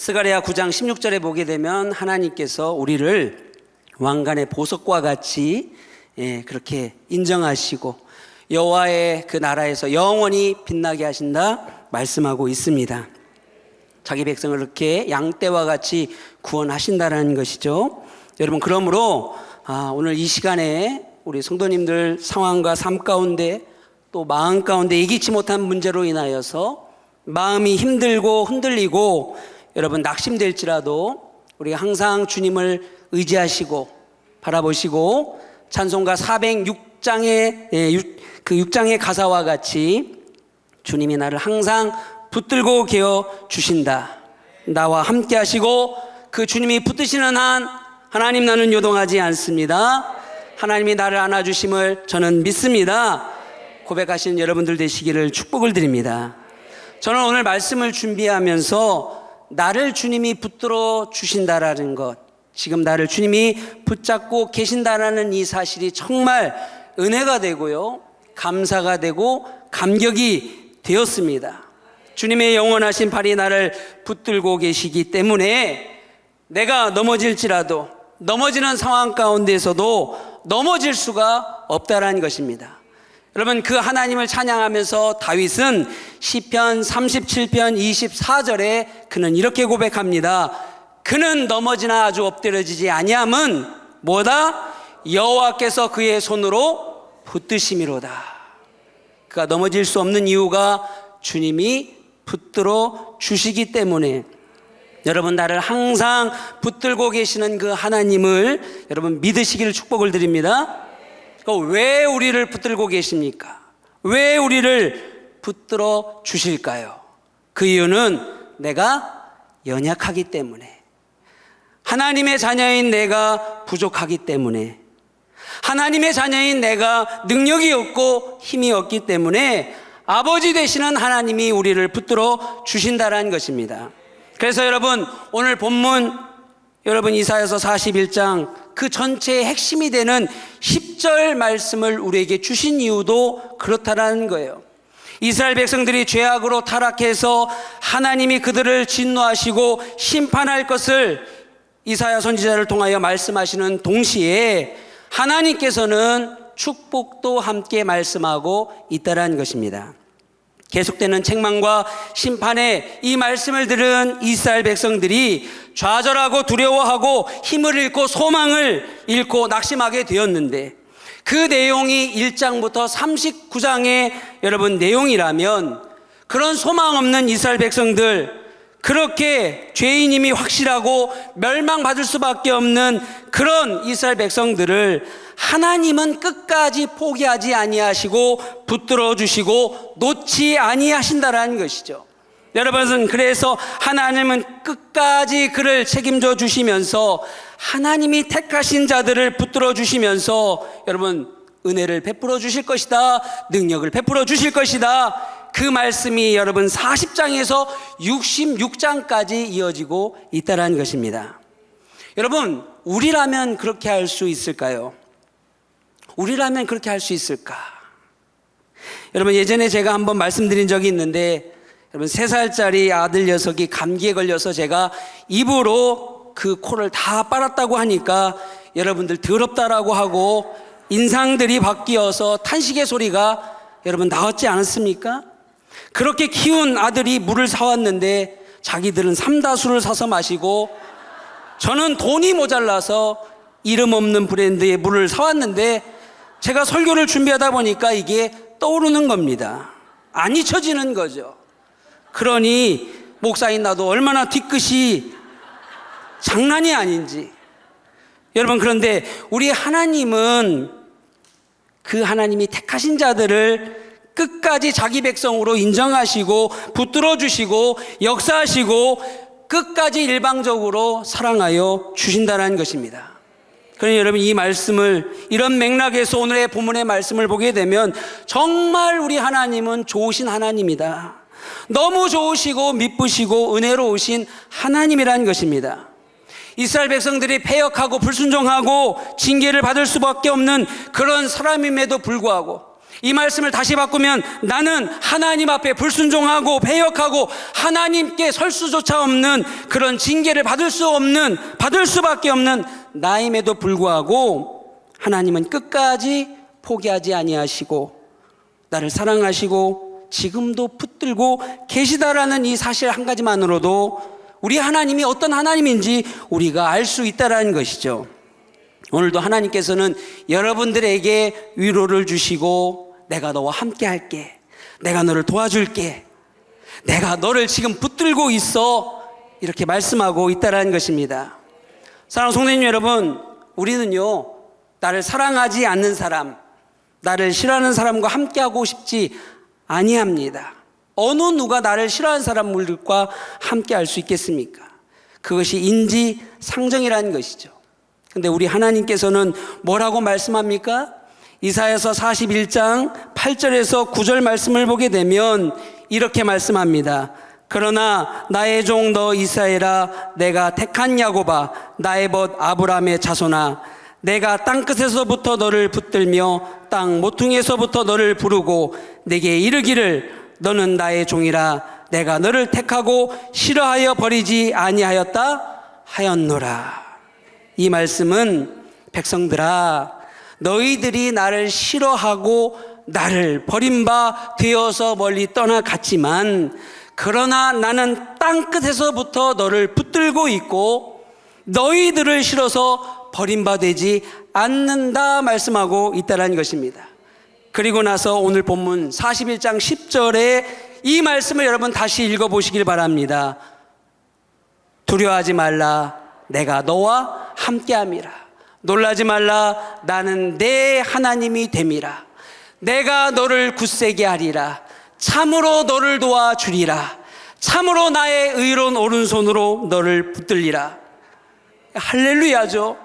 스가랴 9장 16절에 보게 되면 하나님께서 우리를 왕관의 보석과 같이 그렇게 인정하시고 여호와의 그 나라에서 영원히 빛나게 하신다 말씀하고 있습니다. 자기 백성을 이렇게 양떼와 같이 구원하신다라는 것이죠. 여러분, 그러므로 오늘 이 시간에 우리 성도님들 상황과 삶 가운데 또 마음 가운데 이기지 못한 문제로 인하여서 마음이 힘들고 흔들리고 여러분 낙심될지라도 우리가 항상 주님을 의지하시고 바라보시고 찬송가 406장의 그 6장의 가사와 같이 주님이 나를 항상 붙들고 계어 주신다. 나와 함께 하시고 그 주님이 붙드시는 한 하나님 나는 요동하지 않습니다. 하나님이 나를 안아주심을 저는 믿습니다. 고백하시는 여러분들 되시기를 축복을 드립니다. 저는 오늘 말씀을 준비하면서 나를 주님이 붙들어 주신다라는 것, 지금 나를 주님이 붙잡고 계신다라는 이 사실이 정말 은혜가 되고요, 감사가 되고 감격이 되었습니다. 주님의 영원하신 팔이 나를 붙들고 계시기 때문에 내가 넘어질지라도 넘어지는 상황 가운데서도 넘어질 수가 없다라는 것입니다. 여러분, 그 하나님을 찬양하면서 다윗은 시편 37편 24절에 그는 이렇게 고백합니다. 그는 넘어지나 아주 엎드려지지 아니함은 뭐다? 여호와께서 그의 손으로 붙드심이로다. 그가 넘어질 수 없는 이유가 주님이 붙들어 주시기 때문에, 여러분, 나를 항상 붙들고 계시는 그 하나님을 여러분 믿으시기를 축복을 드립니다. 왜 우리를 붙들고 계십니까? 왜 우리를 붙들어 주실까요? 그 이유는 내가 연약하기 때문에, 하나님의 자녀인 내가 부족하기 때문에, 하나님의 자녀인 내가 능력이 없고 힘이 없기 때문에 아버지 되시는 하나님이 우리를 붙들어 주신다라는 것입니다. 그래서 여러분, 오늘 본문 여러분 이사야서 41장 그 전체의 핵심이 되는 10절 말씀을 우리에게 주신 이유도 그렇다라는 거예요. 이스라엘 백성들이 죄악으로 타락해서 하나님이 그들을 진노하시고 심판할 것을 이사야 선지자를 통하여 말씀하시는 동시에 하나님께서는 축복도 함께 말씀하고 있다라는 것입니다. 계속되는 책망과 심판의 이 말씀을 들은 이스라엘 백성들이 좌절하고 두려워하고 힘을 잃고 소망을 잃고 낙심하게 되었는데, 그 내용이 1장부터 39장의 여러분 내용이라면 그런 소망 없는 이스라엘 백성들, 그렇게 죄인임이 확실하고 멸망받을 수밖에 없는 그런 이스라엘 백성들을 하나님은 끝까지 포기하지 아니하시고 붙들어 주시고 놓지 아니하신다라는 것이죠. 여러분, 그래서 하나님은 끝까지 그를 책임져 주시면서 하나님이 택하신 자들을 붙들어 주시면서 여러분 은혜를 베풀어 주실 것이다, 능력을 베풀어 주실 것이다, 그 말씀이 여러분 40장에서 66장까지 이어지고 있다라는 것입니다. 여러분, 우리라면 그렇게 할 수 있을까요? 우리라면 그렇게 할 수 있을까? 여러분, 예전에 제가 한번 말씀드린 적이 있는데, 여러분 3살짜리 아들 녀석이 감기에 걸려서 제가 입으로 그 코를 다 빨았다고 하니까 여러분들 더럽다라고 하고 인상들이 바뀌어서 탄식의 소리가 여러분 나왔지 않았습니까? 그렇게 키운 아들이 물을 사왔는데 자기들은 삼다수를 사서 마시고, 저는 돈이 모자라서 이름 없는 브랜드의 물을 사왔는데 제가 설교를 준비하다 보니까 이게 떠오르는 겁니다. 안 잊혀지는 거죠. 그러니 목사인 나도 얼마나 뒤끝이 장난이 아닌지. 여러분, 그런데 우리 하나님은 그 하나님이 택하신 자들을 끝까지 자기 백성으로 인정하시고 붙들어 주시고 역사하시고 끝까지 일방적으로 사랑하여 주신다는 것입니다. 그러니 여러분, 이 말씀을 이런 맥락에서 오늘의 본문의 말씀을 보게 되면 정말 우리 하나님은 좋으신 하나님이다, 너무 좋으시고 미쁘시고 은혜로우신 하나님이라는 것입니다. 이스라엘 백성들이 패역하고 불순종하고 징계를 받을 수밖에 없는 그런 사람임에도 불구하고 이 말씀을 다시 바꾸면 나는 하나님 앞에 불순종하고 배역하고 하나님께 설 수조차 없는 그런 징계를 받을 수밖에 없는 나임에도 불구하고 하나님은 끝까지 포기하지 아니하시고 나를 사랑하시고 지금도 붙들고 계시다라는 이 사실 한 가지만으로도 우리 하나님이 어떤 하나님인지 우리가 알 수 있다라는 것이죠. 오늘도 하나님께서는 여러분들에게 위로를 주시고 내가 너와 함께 할게, 내가 너를 도와줄게, 내가 너를 지금 붙들고 있어, 이렇게 말씀하고 있다라는 것입니다. 사랑하는 성도님 여러분, 우리는요 나를 사랑하지 않는 사람, 나를 싫어하는 사람과 함께하고 싶지 아니합니다. 어느 누가 나를 싫어하는 사람들과 함께할 수 있겠습니까? 그것이 인지상정이라는 것이죠. 근데 우리 하나님께서는 뭐라고 말씀합니까? 이사야서 41장 8절에서 9절 말씀을 보게 되면 이렇게 말씀합니다. 그러나 나의 종 너 이스라엘아, 내가 택한 야곱아, 나의 벗 아브라함의 자손아, 내가 땅끝에서부터 너를 붙들며 땅 모퉁이에서부터 너를 부르고 내게 이르기를 너는 나의 종이라, 내가 너를 택하고 싫어하여 버리지 아니하였다 하였노라. 이 말씀은 백성들아, 너희들이 나를 싫어하고 나를 버린 바 되어서 멀리 떠나갔지만 그러나 나는 땅끝에서부터 너를 붙들고 있고 너희들을 싫어서 버린 바 되지 않는다 말씀하고 있다는 것입니다. 그리고 나서 오늘 본문 41장 10절에 이 말씀을 여러분 다시 읽어보시길 바랍니다. 두려워하지 말라, 내가 너와 함께함이라. 놀라지 말라, 나는 내 하나님이 됨이라. 내가 너를 굳세게 하리라. 참으로 너를 도와주리라. 참으로 나의 의로운 오른손으로 너를 붙들리라. 할렐루야죠.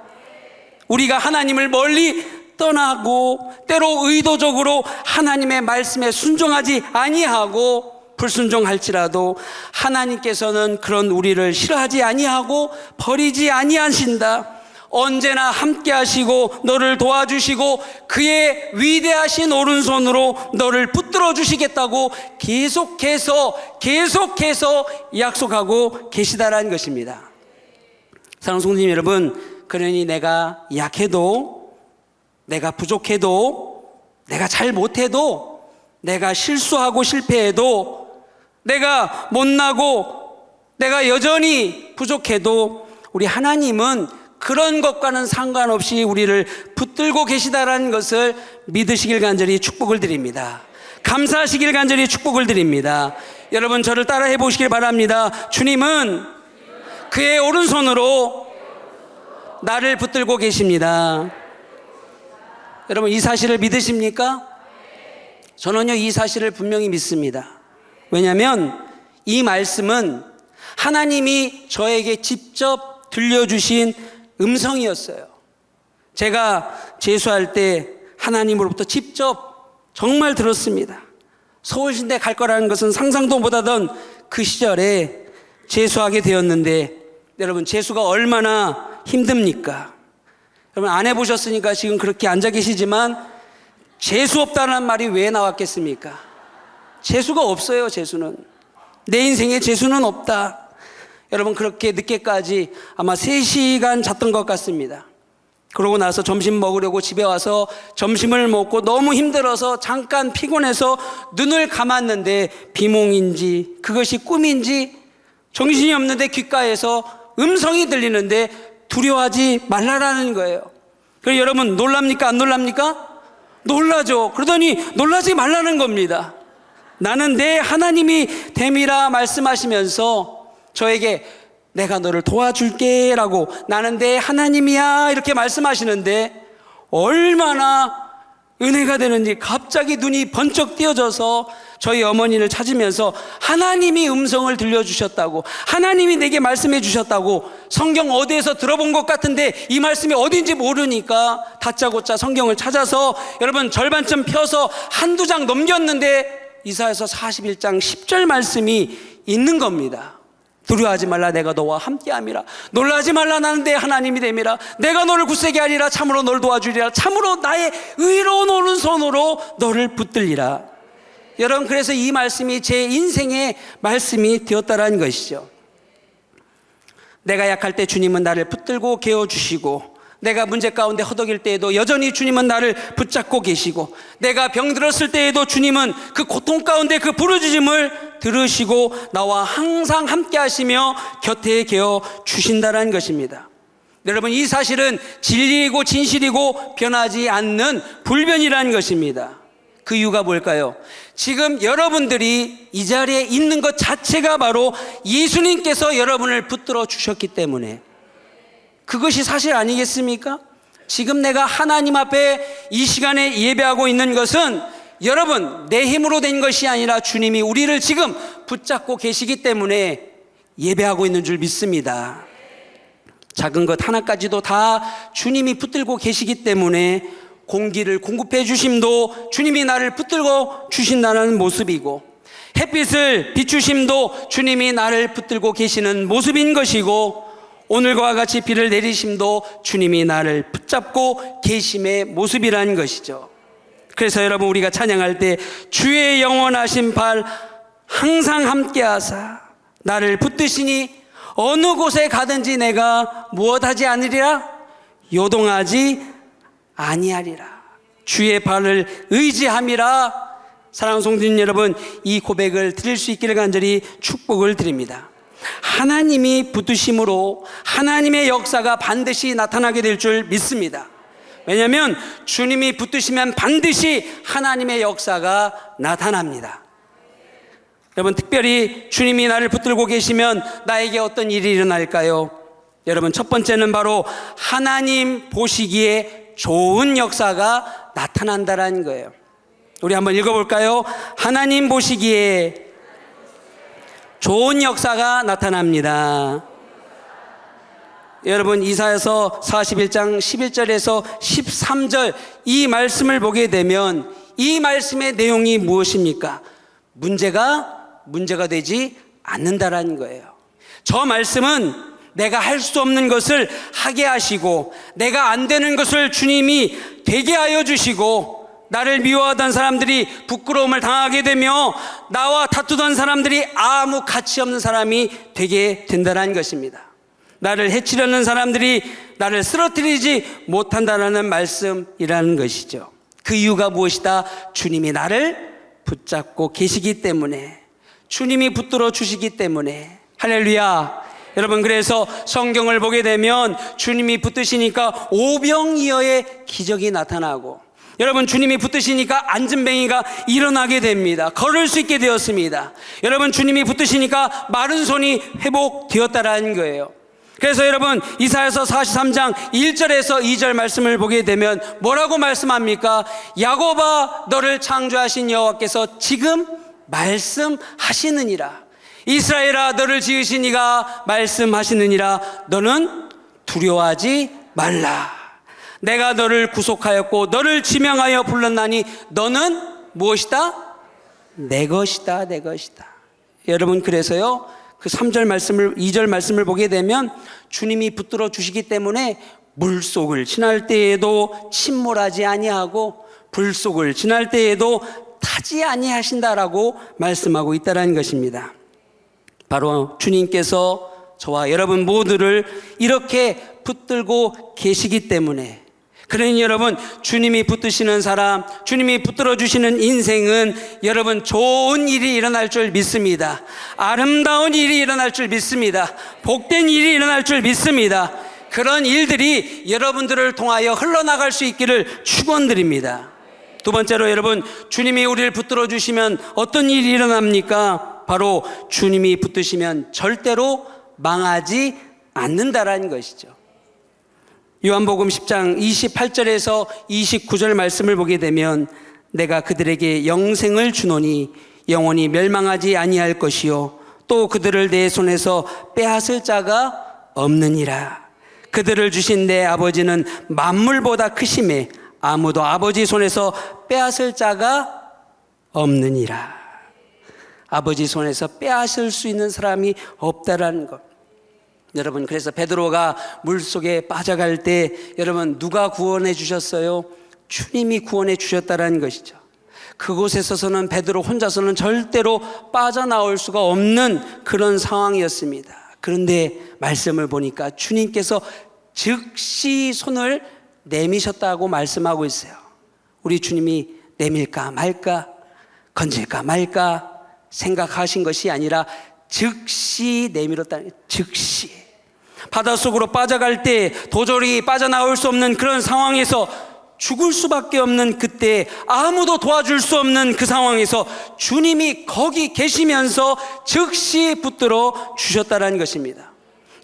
우리가 하나님을 멀리 떠나고 때로 의도적으로 하나님의 말씀에 순종하지 아니하고 불순종할지라도 하나님께서는 그런 우리를 싫어하지 아니하고 버리지 아니하신다. 언제나 함께 하시고 너를 도와주시고 그의 위대하신 오른손으로 너를 붙들어 주시겠다고 계속해서 약속하고 계시다라는 것입니다. 사랑하는 성도님 여러분, 그러니 내가 약해도, 내가 부족해도, 내가 잘 못해도, 내가 실수하고 실패해도, 내가 못나고 내가 여전히 부족해도 우리 하나님은 그런 것과는 상관없이 우리를 붙들고 계시다라는 것을 믿으시길 간절히 축복을 드립니다. 감사하시길 간절히 축복을 드립니다. 여러분 저를 따라해 보시길 바랍니다. 주님은 그의 오른손으로 나를 붙들고 계십니다. 여러분 이 사실을 믿으십니까? 저는요 이 사실을 분명히 믿습니다. 왜냐하면 이 말씀은 하나님이 저에게 직접 들려주신 음성이었어요. 제가 재수할 때 하나님으로부터 직접 정말 들었습니다. 서울신대 갈 거라는 것은 상상도 못하던 그 시절에 재수하게 되었는데 여러분 재수가 얼마나 힘듭니까? 여러분 안 해보셨으니까 지금 그렇게 앉아 계시지만 재수 없다는 말이 왜 나왔겠습니까? 재수가 없어요. 재수는 내 인생에 재수는 없다. 여러분 그렇게 늦게까지 아마 3시간 잤던 것 같습니다. 그러고 나서 점심 먹으려고 집에 와서 점심을 먹고 너무 힘들어서 잠깐 피곤해서 눈을 감았는데 비몽인지 그것이 꿈인지 정신이 없는데 귓가에서 음성이 들리는데 두려워하지 말라라는 거예요. 그래서 여러분 놀랍니까? 안 놀랍니까? 놀라죠. 그러더니 놀라지 말라는 겁니다. 나는 내 하나님이 됨이라 말씀하시면서 저에게 내가 너를 도와줄게 라고 나는 내 하나님이야 이렇게 말씀하시는데 얼마나 은혜가 되는지 갑자기 눈이 번쩍 띄어져서 저희 어머니를 찾으면서 하나님이 음성을 들려주셨다고 하나님이 내게 말씀해 주셨다고 성경 어디에서 들어본 것 같은데 이 말씀이 어딘지 모르니까 다짜고짜 성경을 찾아서 여러분 절반쯤 펴서 한두 장 넘겼는데 이사야서 41장 10절 말씀이 있는 겁니다. 두려워하지 말라, 내가 너와 함께함이라. 놀라지 말라, 나는 내 하나님이 됨이라. 내가 너를 굳세게 하리라. 참으로 너를 도와주리라. 참으로 나의 의로운 오른손으로 너를 붙들리라. 여러분, 그래서 이 말씀이 제 인생의 말씀이 되었다라는 것이죠. 내가 약할 때 주님은 나를 붙들고 깨워주시고, 내가 문제 가운데 허덕일 때에도 여전히 주님은 나를 붙잡고 계시고, 내가 병들었을 때에도 주님은 그 고통 가운데 그 부르짖음을 들으시고 나와 항상 함께 하시며 곁에 계어 주신다는 것입니다. 여러분, 이 사실은 진리이고 진실이고 변하지 않는 불변이라는 것입니다. 그 이유가 뭘까요? 지금 여러분들이 이 자리에 있는 것 자체가 바로 예수님께서 여러분을 붙들어 주셨기 때문에 그것이 사실 아니겠습니까? 지금 내가 하나님 앞에 이 시간에 예배하고 있는 것은 여러분 내 힘으로 된 것이 아니라 주님이 우리를 지금 붙잡고 계시기 때문에 예배하고 있는 줄 믿습니다. 작은 것 하나까지도 다 주님이 붙들고 계시기 때문에 공기를 공급해 주심도 주님이 나를 붙들고 주신다는 모습이고, 햇빛을 비추심도 주님이 나를 붙들고 계시는 모습인 것이고, 오늘과 같이 비를 내리심도 주님이 나를 붙잡고 계심의 모습이라는 것이죠. 그래서 여러분, 우리가 찬양할 때 주의 영원하신 발 항상 함께하사 나를 붙드시니 어느 곳에 가든지 내가 무엇하지 않으리라? 요동하지 아니하리라. 주의 발을 의지함이라. 사랑하는 성도님 여러분, 이 고백을 드릴 수 있기를 간절히 축복을 드립니다. 하나님이 붙드심으로 하나님의 역사가 반드시 나타나게 될 줄 믿습니다. 왜냐하면 주님이 붙드시면 반드시 하나님의 역사가 나타납니다. 여러분, 특별히 주님이 나를 붙들고 계시면 나에게 어떤 일이 일어날까요? 여러분, 첫 번째는 바로 하나님 보시기에 좋은 역사가 나타난다는 거예요. 우리 한번 읽어볼까요? 하나님 보시기에 좋은 역사가 나타납니다. 여러분, 이사야서 41장 11절에서 13절 이 말씀을 보게 되면 이 말씀의 내용이 무엇입니까? 문제가 되지 않는다라는 거예요. 저 말씀은 내가 할 수 없는 것을 하게 하시고, 내가 안 되는 것을 주님이 되게 하여 주시고, 나를 미워하던 사람들이 부끄러움을 당하게 되며 나와 다투던 사람들이 아무 가치 없는 사람이 되게 된다는 것입니다. 나를 해치려는 사람들이 나를 쓰러뜨리지 못한다는 말씀이라는 것이죠. 그 이유가 무엇이다? 주님이 나를 붙잡고 계시기 때문에, 주님이 붙들어 주시기 때문에. 할렐루야. 여러분, 그래서 성경을 보게 되면 주님이 붙드시니까 오병이어의 기적이 나타나고, 여러분 주님이 붙드시니까 앉은뱅이가 일어나게 됩니다. 걸을 수 있게 되었습니다. 여러분, 주님이 붙드시니까 마른 손이 회복되었다라는 거예요. 그래서 여러분, 이사야서 43장 1절에서 2절 말씀을 보게 되면 뭐라고 말씀합니까? 야곱아, 너를 창조하신 여호와께서 지금 말씀하시느니라. 이스라엘아, 너를 지으신 이가 말씀하시느니라. 너는 두려워하지 말라. 내가 너를 구속하였고 너를 지명하여 불렀나니 너는 무엇이다? 내 것이다, 내 것이다. 여러분, 그래서요, 그 3절 말씀을, 2절 말씀을 보게 되면 주님이 붙들어 주시기 때문에 물속을 지날 때에도 침몰하지 아니하고 불속을 지날 때에도 타지 아니하신다라고 말씀하고 있다는 것입니다. 바로 주님께서 저와 여러분 모두를 이렇게 붙들고 계시기 때문에, 그러니 여러분, 주님이 붙드시는 사람, 주님이 붙들어 주시는 인생은 여러분 좋은 일이 일어날 줄 믿습니다. 아름다운 일이 일어날 줄 믿습니다. 복된 일이 일어날 줄 믿습니다. 그런 일들이 여러분들을 통하여 흘러나갈 수 있기를 축원드립니다. 두 번째로 여러분, 주님이 우리를 붙들어 주시면 어떤 일이 일어납니까? 바로 주님이 붙드시면 절대로 망하지 않는다라는 것이죠. 요한복음 10장 28절에서 29절 말씀을 보게 되면 내가 그들에게 영생을 주노니 영원히 멸망하지 아니할 것이요 또 그들을 내 손에서 빼앗을 자가 없느니라. 그들을 주신 내 아버지는 만물보다 크심에 아무도 아버지 손에서 빼앗을 자가 없느니라. 아버지 손에서 빼앗을 수 있는 사람이 없다라는 것. 여러분, 그래서 베드로가 물속에 빠져갈 때 여러분 누가 구원해 주셨어요? 주님이 구원해 주셨다라는 것이죠. 그곳에 서서는 베드로 혼자서는 절대로 빠져나올 수가 없는 그런 상황이었습니다. 그런데 말씀을 보니까 주님께서 즉시 손을 내미셨다고 말씀하고 있어요. 우리 주님이 내밀까 말까, 건질까 말까 생각하신 것이 아니라 즉시 내밀었다는, 즉시. 바닷속으로 빠져갈 때 도저히 빠져나올 수 없는 그런 상황에서 죽을 수밖에 없는 그때, 아무도 도와줄 수 없는 그 상황에서 주님이 거기 계시면서 즉시 붙들어 주셨다는 것입니다.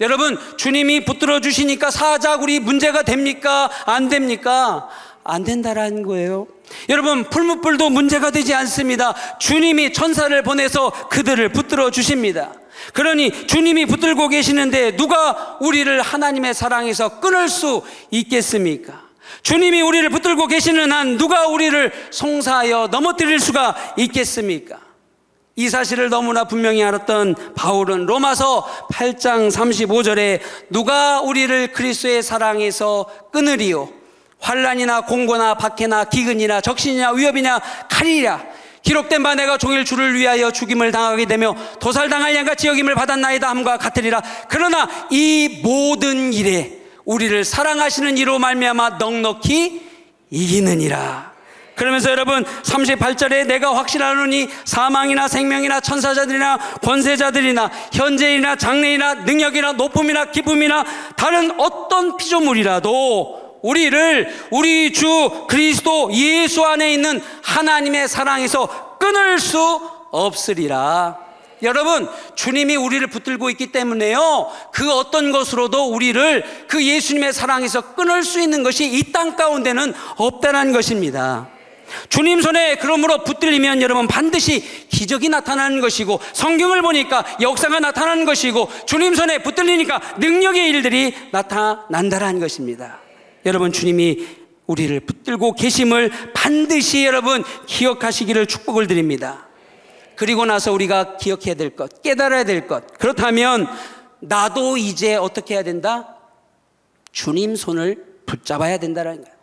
여러분, 주님이 붙들어 주시니까 사자굴이 문제가 됩니까? 안 됩니까? 안 된다라는 거예요. 여러분, 풀무불도 문제가 되지 않습니다. 주님이 천사를 보내서 그들을 붙들어 주십니다. 그러니 주님이 붙들고 계시는데 누가 우리를 하나님의 사랑에서 끊을 수 있겠습니까? 주님이 우리를 붙들고 계시는 한 누가 우리를 송사하여 넘어뜨릴 수가 있겠습니까? 이 사실을 너무나 분명히 알았던 바울은 로마서 8장 35절에 누가 우리를 그리스도의 사랑에서 끊으리요? 환난이나 공고나 박해나 기근이나 적신이나 위협이나 칼이라. 기록된 바 내가 종일 주를 위하여 죽임을 당하게 되며 도살당할 양같이 여김을 받았나이다 함과 같으리라. 그러나 이 모든 일에 우리를 사랑하시는 이로 말미암아 넉넉히 이기느니라. 그러면서 여러분 38절에 내가 확신하노니 사망이나 생명이나 천사자들이나 권세자들이나 현재이나 장래이나 능력이나 높음이나 기쁨이나 다른 어떤 피조물이라도 우리를 우리 주 그리스도 예수 안에 있는 하나님의 사랑에서 끊을 수 없으리라. 여러분, 주님이 우리를 붙들고 있기 때문에요, 그 어떤 것으로도 우리를 그 예수님의 사랑에서 끊을 수 있는 것이 이 땅 가운데는 없다는 것입니다. 주님 손에 그러므로 붙들리면 여러분 반드시 기적이 나타나는 것이고, 성경을 보니까 역사가 나타나는 것이고, 주님 손에 붙들리니까 능력의 일들이 나타난다는 것입니다. 여러분, 주님이 우리를 붙들고 계심을 반드시 여러분 기억하시기를 축복을 드립니다. 그리고 나서 우리가 기억해야 될 것, 깨달아야 될 것, 그렇다면 나도 이제 어떻게 해야 된다? 주님 손을 붙잡아야 된다는 거예요.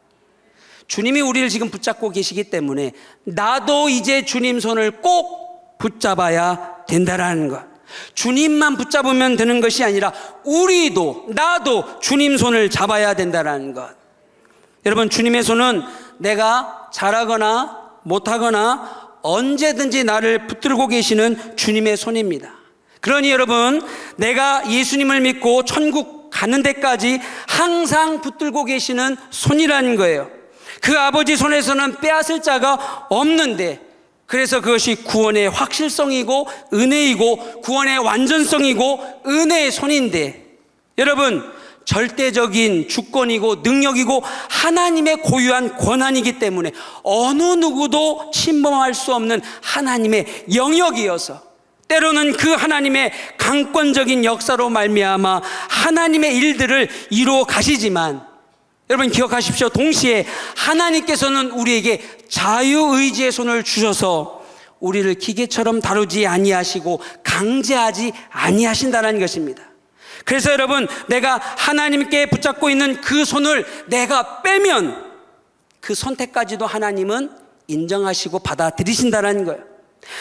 주님이 우리를 지금 붙잡고 계시기 때문에 나도 이제 주님 손을 꼭 붙잡아야 된다는 것. 주님만 붙잡으면 되는 것이 아니라 우리도, 나도 주님 손을 잡아야 된다는 것. 여러분, 주님의 손은 내가 잘하거나 못하거나 언제든지 나를 붙들고 계시는 주님의 손입니다. 그러니 여러분, 내가 예수님을 믿고 천국 가는 데까지 항상 붙들고 계시는 손이라는 거예요. 그 아버지 손에서는 빼앗을 자가 없는데, 그래서 그것이 구원의 확실성이고 은혜이고 구원의 완전성이고 은혜의 손인데, 여러분, 절대적인 주권이고 능력이고 하나님의 고유한 권한이기 때문에 어느 누구도 침범할 수 없는 하나님의 영역이어서, 때로는 그 하나님의 강권적인 역사로 말미암아 하나님의 일들을 이루어 가시지만, 여러분 기억하십시오. 동시에 하나님께서는 우리에게 자유의지의 손을 주셔서 우리를 기계처럼 다루지 아니하시고 강제하지 아니하신다는 것입니다. 그래서 여러분, 내가 하나님께 붙잡고 있는 그 손을 내가 빼면 그 선택까지도 하나님은 인정하시고 받아들이신다는 거예요.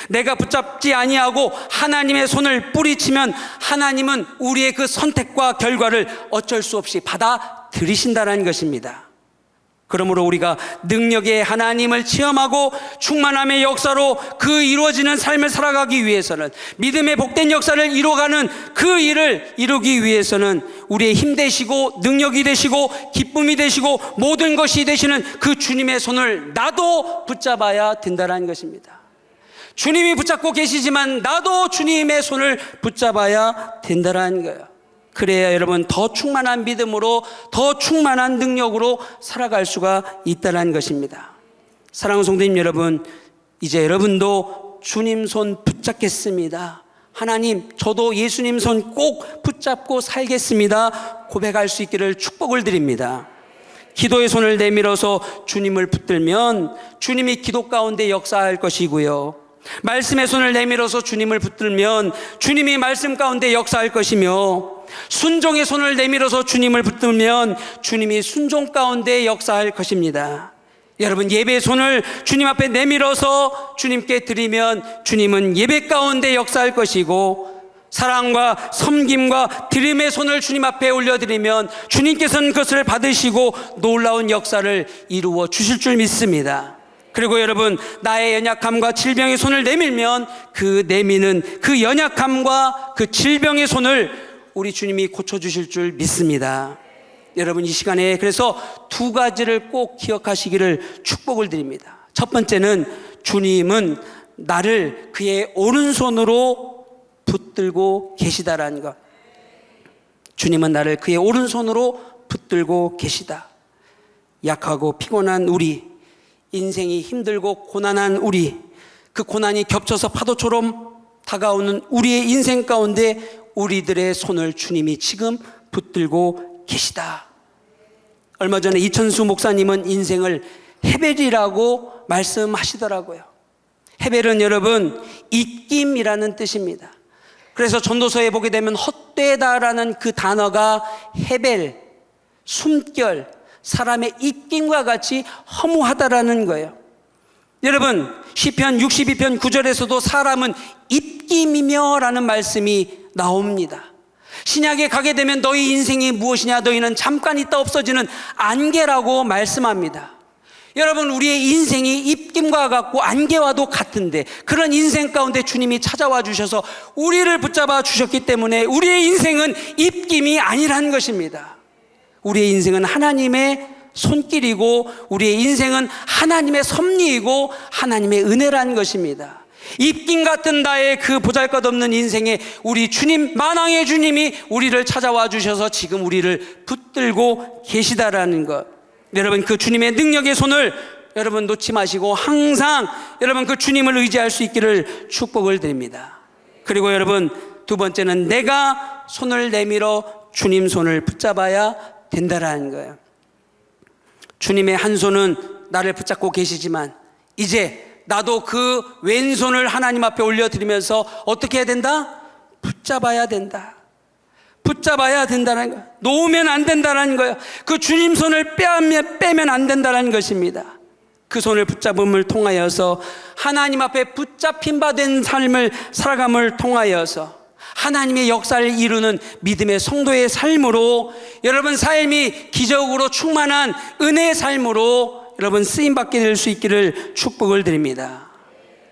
내가 붙잡지 아니하고 하나님의 손을 뿌리치면 하나님은 우리의 그 선택과 결과를 어쩔 수 없이 받아들이신다는 것입니다. 그러므로 우리가 능력의 하나님을 체험하고 충만함의 역사로 그 이루어지는 삶을 살아가기 위해서는, 믿음의 복된 역사를 이루어가는 그 일을 이루기 위해서는 우리의 힘 되시고 능력이 되시고 기쁨이 되시고 모든 것이 되시는 그 주님의 손을 나도 붙잡아야 된다는 것입니다. 주님이 붙잡고 계시지만 나도 주님의 손을 붙잡아야 된다는 거예요. 그래야 여러분 더 충만한 믿음으로, 더 충만한 능력으로 살아갈 수가 있다는 것입니다. 사랑하는 성도님 여러분, 이제 여러분도 주님 손 붙잡겠습니다. 하나님, 저도 예수님 손 꼭 붙잡고 살겠습니다. 고백할 수 있기를 축복을 드립니다. 기도의 손을 내밀어서 주님을 붙들면 주님이 기도 가운데 역사할 것이고요. 말씀의 손을 내밀어서 주님을 붙들면 주님이 말씀 가운데 역사할 것이며, 순종의 손을 내밀어서 주님을 붙들면 주님이 순종 가운데 역사할 것입니다. 여러분, 예배의 손을 주님 앞에 내밀어서 주님께 드리면 주님은 예배 가운데 역사할 것이고, 사랑과 섬김과 드림의 손을 주님 앞에 올려드리면 주님께서는 그것을 받으시고 놀라운 역사를 이루어 주실 줄 믿습니다. 그리고 여러분, 나의 연약함과 질병의 손을 내밀면 그 내미는 그 연약함과 그 질병의 손을 우리 주님이 고쳐주실 줄 믿습니다. 여러분, 이 시간에 그래서 두 가지를 꼭 기억하시기를 축복을 드립니다. 첫 번째는 주님은 나를 그의 오른손으로 붙들고 계시다라는 것. 주님은 나를 그의 오른손으로 붙들고 계시다. 약하고 피곤한 우리, 인생이 힘들고 고난한 우리, 그 고난이 겹쳐서 파도처럼 다가오는 우리의 인생 가운데 우리들의 손을 주님이 지금 붙들고 계시다. 얼마 전에 이천수 목사님은 인생을 헤벨이라고 말씀하시더라고요. 헤벨은 여러분 입김이라는 뜻입니다. 그래서 전도서에 보게 되면 헛되다라는 그 단어가 헤벨, 숨결, 사람의 입김과 같이 허무하다라는 거예요. 여러분, 시편 62편 9절에서도 사람은 입김이며 라는 말씀이 나옵니다. 신약에 가게 되면 너희 인생이 무엇이냐, 너희는 잠깐 있다 없어지는 안개라고 말씀합니다. 여러분, 우리의 인생이 입김과 같고 안개와도 같은데, 그런 인생 가운데 주님이 찾아와 주셔서 우리를 붙잡아 주셨기 때문에 우리의 인생은 입김이 아니라는 것입니다. 우리의 인생은 하나님의 손길이고 우리의 인생은 하나님의 섭리이고 하나님의 은혜라는 것입니다. 입김 같은 나의 그 보잘것없는 인생에 우리 주님, 만왕의 주님이 우리를 찾아와 주셔서 지금 우리를 붙들고 계시다라는 것. 여러분, 그 주님의 능력의 손을 여러분 놓지 마시고 항상 여러분 그 주님을 의지할 수 있기를 축복을 드립니다. 그리고 여러분, 두 번째는 내가 손을 내밀어 주님 손을 붙잡아야 된다라는 거예요. 주님의 한 손은 나를 붙잡고 계시지만 이제 나도 그 왼손을 하나님 앞에 올려드리면서 어떻게 해야 된다? 붙잡아야 된다. 붙잡아야 된다는 거예요. 놓으면 안 된다는 거예요. 그 주님 손을 빼면 안 된다는 것입니다. 그 손을 붙잡음을 통하여서 하나님 앞에 붙잡힌 바 된 삶을 살아감을 통하여서 하나님의 역사를 이루는 믿음의 성도의 삶으로 여러분 삶이 기적으로 충만한 은혜의 삶으로 여러분 쓰임받게 될 수 있기를 축복을 드립니다.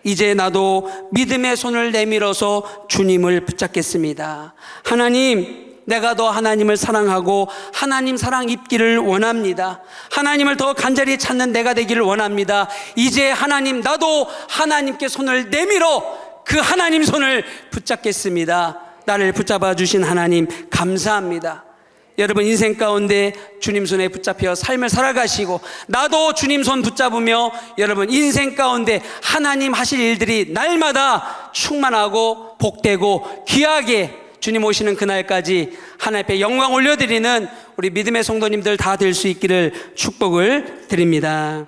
이제 나도 믿음의 손을 내밀어서 주님을 붙잡겠습니다. 하나님, 내가 더 하나님을 사랑하고 하나님 사랑 입기를 원합니다. 하나님을 더 간절히 찾는 내가 되기를 원합니다. 이제 하나님, 나도 하나님께 손을 내밀어 그 하나님 손을 붙잡겠습니다. 나를 붙잡아 주신 하나님 감사합니다. 여러분, 인생 가운데 주님 손에 붙잡혀 삶을 살아가시고 나도 주님 손 붙잡으며 여러분 인생 가운데 하나님 하실 일들이 날마다 충만하고 복되고 귀하게 주님 오시는 그날까지 하나님 앞에 영광 올려드리는 우리 믿음의 성도님들 다 될 수 있기를 축복을 드립니다.